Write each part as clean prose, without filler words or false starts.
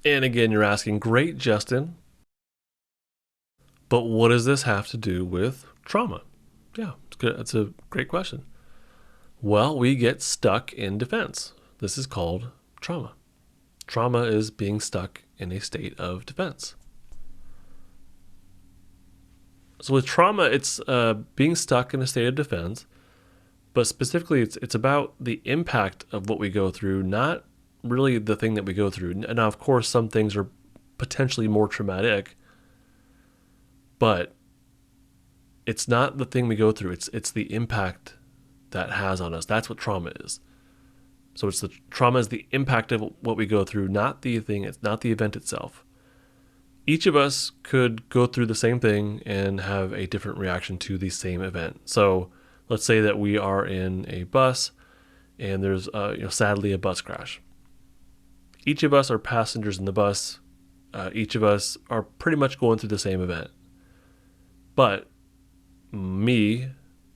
And again, you're asking, great, Justin, but what does this have to do with trauma? Yeah, it's good. That's a great question. Well, we get stuck in defense. This is called trauma. Trauma is being stuck in a state of defense. So with trauma, it's being stuck in a state of defense, but specifically it's about the impact of what we go through, not really the thing that we go through. Now, of course, some things are potentially more traumatic, but it's not the thing we go through. It's the impact that has on us. That's what trauma is. So it's the trauma is the impact of what we go through, not the thing. It's not the event itself. Each of us could go through the same thing and have a different reaction to the same event. So let's say that we are in a bus and there's sadly a bus crash. Each of us are passengers in the bus. Each of us are pretty much going through the same event. But me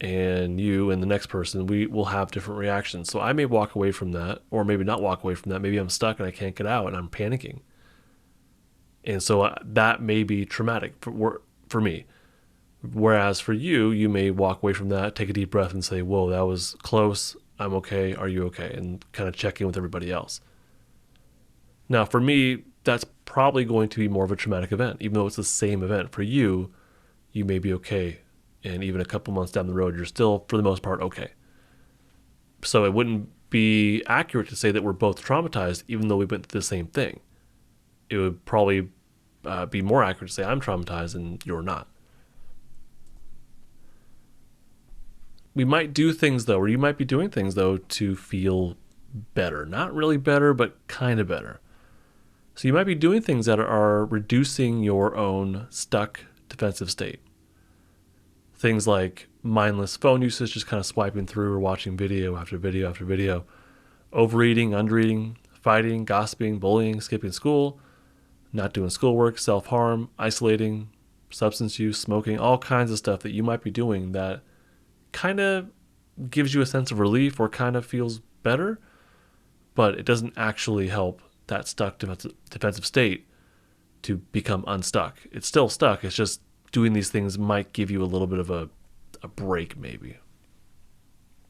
and you and the next person, we will have different reactions. So I may walk away from that, or maybe not walk away from that. Maybe I'm stuck and I can't get out and I'm panicking. And so that may be traumatic for me. Whereas for you, you may walk away from that, take a deep breath and say, whoa, that was close. I'm okay. Are you okay? And kind of check in with everybody else. Now, for me, that's probably going to be more of a traumatic event. Even though it's the same event. For you, you may be okay. And even a couple months down the road, you're still, for the most part, okay. So it wouldn't be accurate to say that we're both traumatized, even though we went through the same thing. It would probably be more accurate to say I'm traumatized and you're not. We might do things, though, or you might be doing things, though, to feel better. Not really better, but kind of better. So you might be doing things that are reducing your own stuck defensive state. Things like mindless phone usage, just kind of swiping through or watching video after video after video. Overeating, undereating, fighting, gossiping, bullying, skipping school, not doing schoolwork, self-harm, isolating, substance use, smoking, all kinds of stuff that you might be doing that kind of gives you a sense of relief or kind of feels better, but it doesn't actually help that stuck defensive state to become unstuck. It's still stuck. It's just doing these things might give you a little bit of a break, maybe.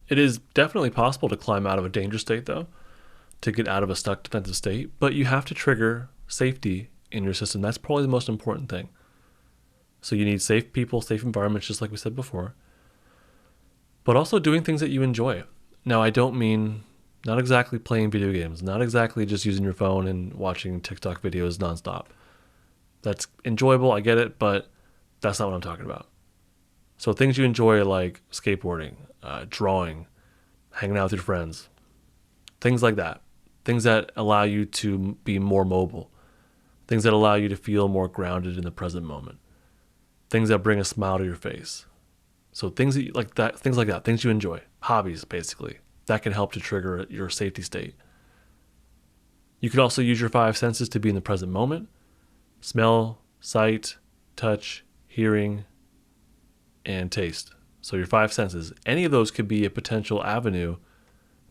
It is definitely possible to climb out of a danger state, though, to get out of a stuck defensive state, but you have to trigger safety in your system. That's probably the most important thing. So you need safe people, safe environments, just like we said before, but also doing things that you enjoy. Now, I don't mean not exactly playing video games, not exactly just using your phone and watching TikTok videos nonstop. That's enjoyable, I get it, but that's not what I'm talking about. So things you enjoy like skateboarding, drawing, hanging out with your friends, things like that. Things that allow you to be more mobile. Things that allow you to feel more grounded in the present moment. Things that bring a smile to your face. So things like that, things you enjoy, hobbies basically, that can help to trigger your safety state. You can also use your 5 senses to be in the present moment. Smell, sight, touch, hearing, and taste. So your 5 senses, any of those could be a potential avenue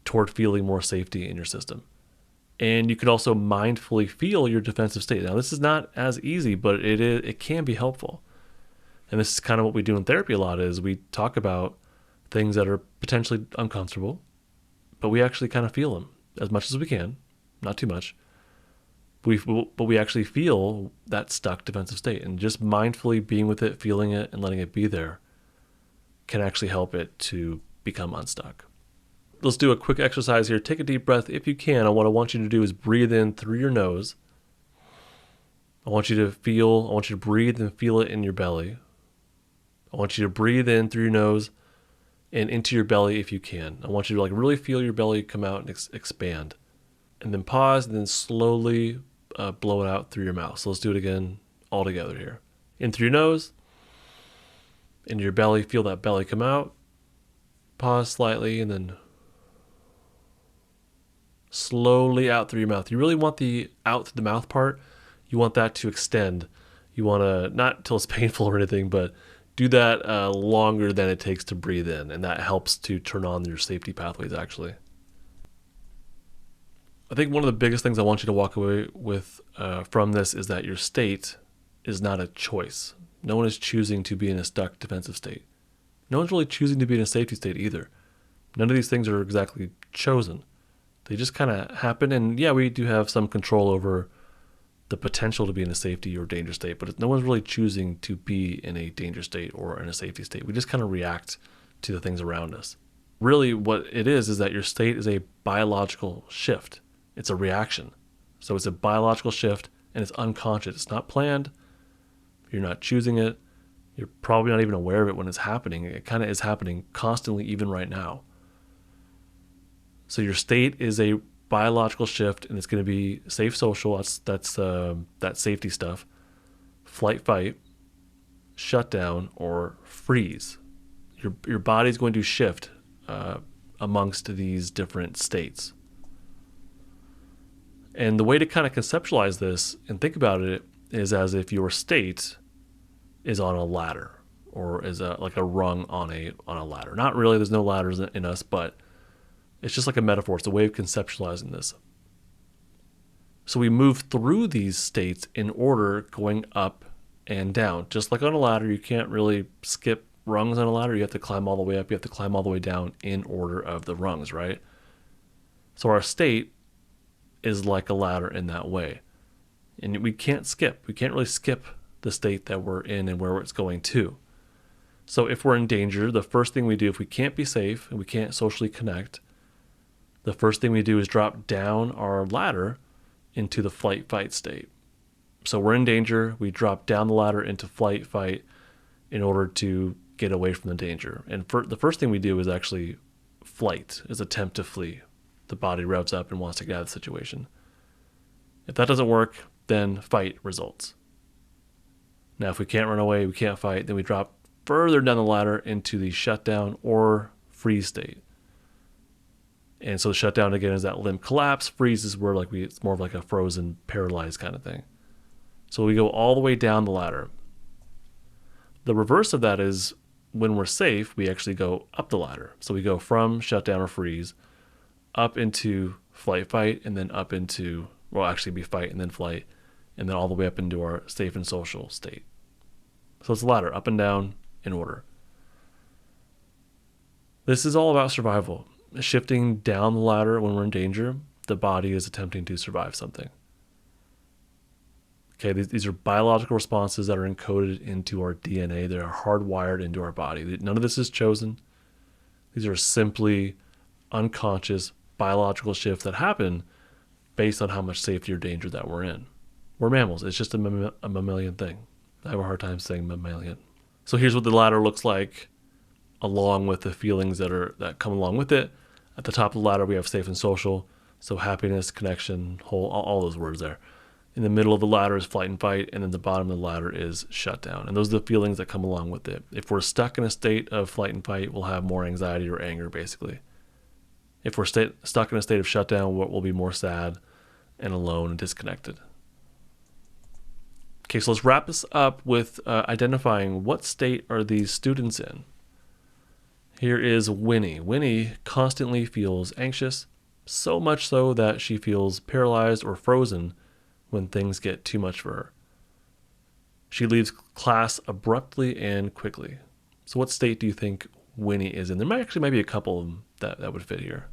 toward feeling more safety in your system. And you could also mindfully feel your defensive state. Now, this is not as easy, but it can be helpful. And this is kind of what we do in therapy a lot, is we talk about things that are potentially uncomfortable, but we actually kind of feel them as much as we can, not too much. But we actually feel that stuck defensive state, and just mindfully being with it, feeling it, and letting it be there can actually help it to become unstuck. Let's do a quick exercise here. Take a deep breath if you can. And what I want you to do is breathe in through your nose. I want you to breathe and feel it in your belly. I want you to breathe in through your nose and into your belly if you can. I want you to really feel your belly come out and expand. And then pause and then slowly blow it out through your mouth. So let's do it again all together here. In through your nose, into your belly, feel that belly come out. Pause slightly and then slowly out through your mouth. You really want the out through the mouth part. You want that to extend. You want to, not till it's painful or anything, but do that longer than it takes to breathe in. And that helps to turn on your safety pathways, actually. I think one of the biggest things I want you to walk away with from this is that your state is not a choice. No one is choosing to be in a stuck defensive state. No one's really choosing to be in a safety state either. None of these things are exactly chosen. They just kind of happen. And yeah, we do have some control over the potential to be in a safety or danger state, but no one's really choosing to be in a danger state or in a safety state. We just kind of react to the things around us. Really what it is that your state is a biological shift. It's a reaction. So it's a biological shift and it's unconscious. It's not planned. You're not choosing it. You're probably not even aware of it when it's happening. It kind of is happening constantly, even right now. So your state is a biological shift, and it's going to be safe, social. That's that safety stuff. Flight, fight, shut down, or freeze. Your body's going to shift amongst these different states. And the way to kind of conceptualize this and think about it is as if your state is on a ladder, or is like a rung on a ladder. Not really. There's no ladders in us, but it's just like a metaphor. It's a way of conceptualizing this. So we move through these states in order, going up and down. Just like on a ladder, you can't really skip rungs on a ladder. You have to climb all the way up. You have to climb all the way down in order of the rungs, right? So our state is like a ladder in that way. And we can't skip. We can't really skip the state that we're in and where it's going to. So if we're in danger, the first thing we do, if we can't be safe and we can't socially connect, the first thing we do is drop down our ladder into the flight, fight state. So we're in danger, we drop down the ladder into flight, fight in order to get away from the danger. And the first thing we do is actually flight, is attempt to flee. The body revs up and wants to get out of the situation. If that doesn't work, then fight results. Now, if we can't run away, we can't fight, then we drop further down the ladder into the shutdown or freeze state. And so the shutdown, again, is that limb collapse. Freeze is where it's more of like a frozen, paralyzed kind of thing. So we go all the way down the ladder. The reverse of that is when we're safe, we actually go up the ladder. So we go from shutdown or freeze up into flight, fight, and then up into, well, actually be fight and then flight, and then all the way up into our safe and social state. So it's a ladder, up and down in order. This is all about survival. Shifting down the ladder when we're in danger, the body is attempting to survive something. Okay, these are biological responses that are encoded into our DNA. They are hardwired into our body. None of this is chosen. These are simply unconscious biological shifts that happen based on how much safety or danger that we're in. We're mammals. It's just a mammalian thing. I have a hard time saying mammalian. So here's what the ladder looks like, along with the feelings that come along with it. At the top of the ladder, we have safe and social. So happiness, connection, whole, all those words there. In the middle of the ladder is flight and fight, and then the bottom of the ladder is shutdown. And those are the feelings that come along with it. If we're stuck in a state of flight and fight, we'll have more anxiety or anger, basically. If we're stuck in a state of shutdown, we'll be more sad and alone and disconnected. Okay, so let's wrap this up with identifying what state are these students in. Here is Winnie. Winnie constantly feels anxious, so much so that she feels paralyzed or frozen when things get too much for her. She leaves class abruptly and quickly. So what state do you think Winnie is in? There might be a couple of them that would fit here.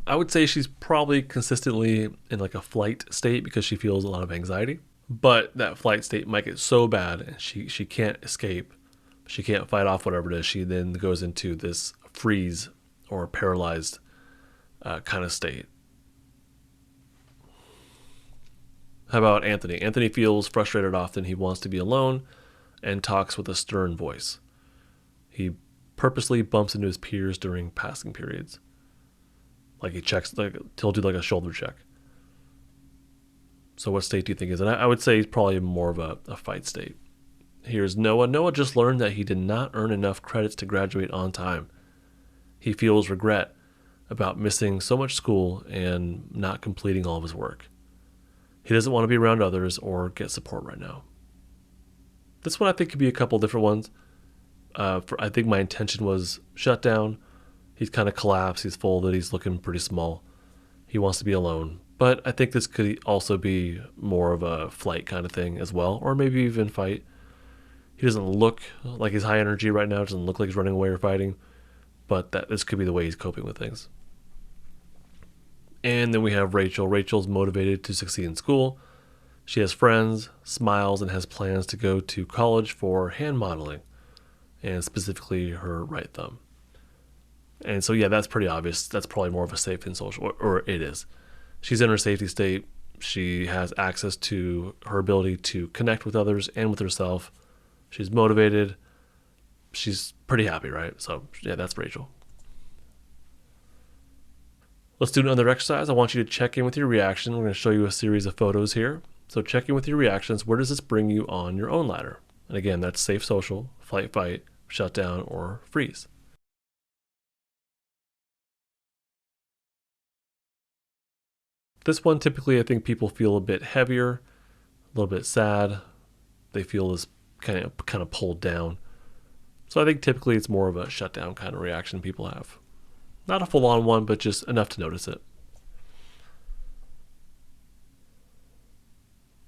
I would say she's probably consistently in like a flight state because she feels a lot of anxiety. But that flight state might get so bad and she can't escape. She can't fight off whatever it is. She then goes into this freeze or paralyzed kind of state. How about Anthony? Anthony feels frustrated often. He wants to be alone and talks with a stern voice. He purposely bumps into his peers during passing periods. Like he'll do like a shoulder check. So what state do you think is? And I would say he's probably more of a fight state. Here's Noah. Noah just learned that he did not earn enough credits to graduate on time. He feels regret about missing so much school and not completing all of his work. He doesn't want to be around others or get support right now. This one I think could be a couple different ones. I think my intention was shutdown. He's kind of collapsed. He's folded. He's looking pretty small. He wants to be alone. But I think this could also be more of a flight kind of thing as well, or maybe even fight. He doesn't look like he's high energy right now. Doesn't look like he's running away or fighting, but this could be the way he's coping with things. And then we have Rachel. Rachel's motivated to succeed in school. She has friends, smiles, and has plans to go to college for hand modeling, and specifically her right thumb. And so, yeah, that's pretty obvious. That's probably more of a safe than social, or it is. She's in her safety state. She has access to her ability to connect with others and with herself. She's motivated. She's pretty happy, right? So, yeah, that's Rachel. Let's do another exercise. I want you to check in with your reaction. We're going to show you a series of photos here. So check in with your reactions. Where does this bring you on your own ladder? And again, that's safe, social, flight, fight, shutdown, or freeze. This one, typically, I think people feel a bit heavier, a little bit sad. They feel this kind of pulled down. So I think typically it's more of a shutdown kind of reaction people have. Not a full-on one, but just enough to notice it.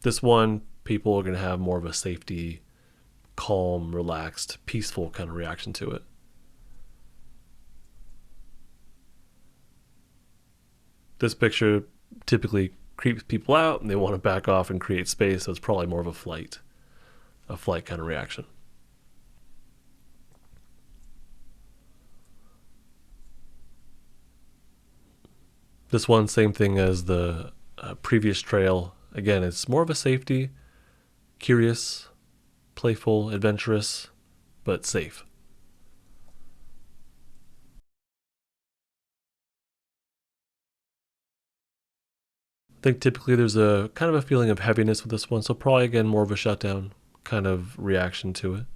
This one, people are going to have more of a safety, calm, relaxed, peaceful kind of reaction to it. This picture typically creeps people out and they want to back off and create space, so it's probably more of a flight kind of reaction. This one, same thing as the previous trail. Again, it's more of a safety, curious, playful, adventurous, but safe. I think typically there's a kind of a feeling of heaviness with this one, so probably again more of a shutdown kind of reaction to it.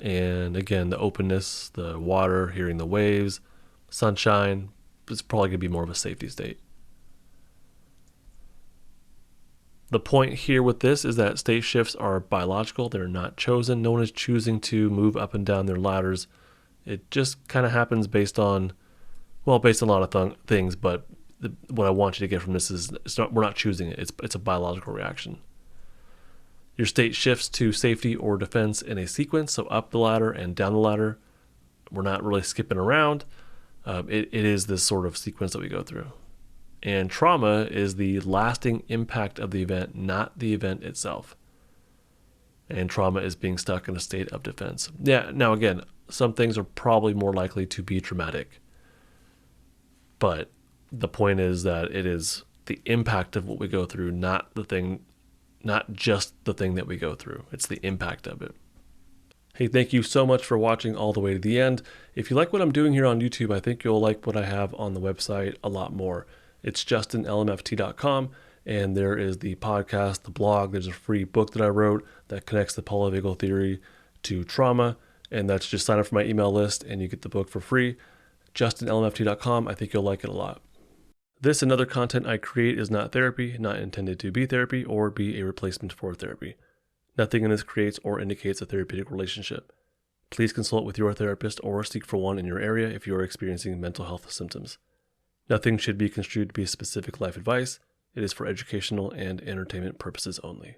And again, the openness, the water, hearing the waves, sunshine, it's probably going to be more of a safety state. The point here with this is that state shifts are biological. They're not chosen. No one is choosing to move up and down their ladders. It just kind of happens based on a lot of things, but what I want you to get from this is we're not choosing it. It's a biological reaction. Your state shifts to safety or defense in a sequence, so up the ladder and down the ladder. We're not really skipping around. It is this sort of sequence that we go through. And trauma is the lasting impact of the event, not the event itself. And trauma is being stuck in a state of defense. Yeah, now again, some things are probably more likely to be traumatic. But the point is that it is the impact of what we go through, not just the thing that we go through. It's the impact of it. Hey, thank you so much for watching all the way to the end. If you like what I'm doing here on YouTube, I think you'll like what I have on the website a lot more. It's justinlmft.com, and there is the podcast, the blog. There's a free book that I wrote that connects the polyvagal theory to trauma, and that's just sign up for my email list and you get the book for free. justinlmft.com. I think you'll like it a lot. This and other content I create is not therapy, not intended to be therapy or be a replacement for therapy. Nothing in this creates or indicates a therapeutic relationship. Please consult with your therapist or seek for one in your area if you are experiencing mental health symptoms. Nothing should be construed to be specific life advice. It is for educational and entertainment purposes only.